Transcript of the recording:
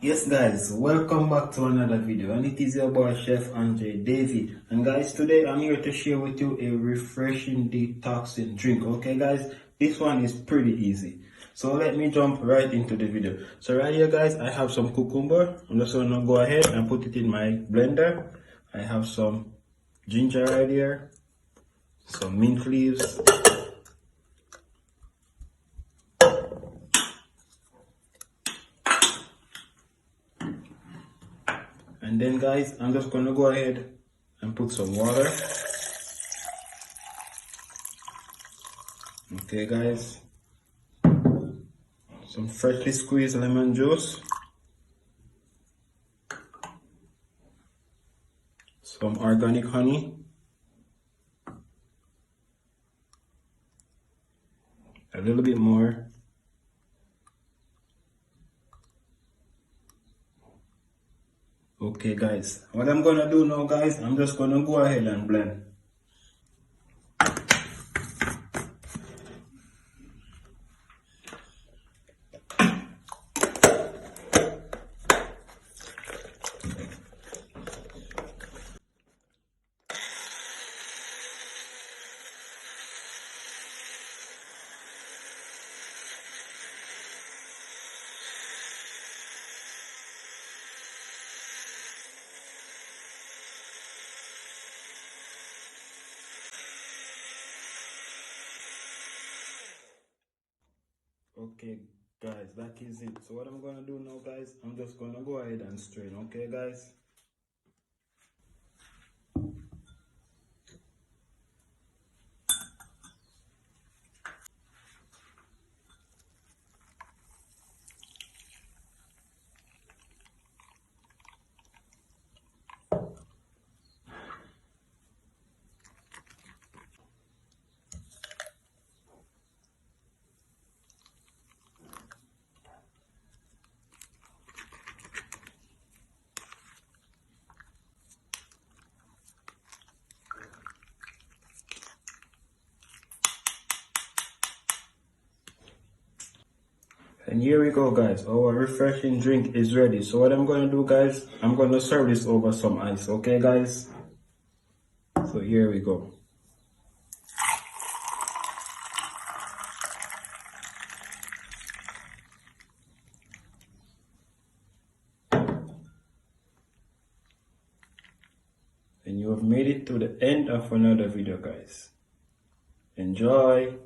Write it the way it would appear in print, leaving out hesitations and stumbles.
Yes guys, welcome back to another video, and it is your boy Chef André Davy. And guys, today I'm here to share with you a refreshing detoxing drink. Okay guys, this one is pretty easy. So let me jump right into the video. So right here guys, I have some cucumber. I'm just gonna go ahead and put it in my blender. I have some ginger right here, some mint leaves, and then guys, I'm just gonna go ahead and put some water. Okay guys, some freshly squeezed lemon juice, some organic honey, a little bit more, okay guys, what I'm gonna do now guys, I'm just gonna go ahead and blend. Okay guys, that is it. So what I'm gonna do now guys, I'm just gonna go ahead and strain. Okay guys, and here we go guys, our refreshing drink is ready. So what I'm gonna do guys, I'm gonna serve this over some ice. Okay guys, so here we go. And you have made it to the end of another video guys. Enjoy.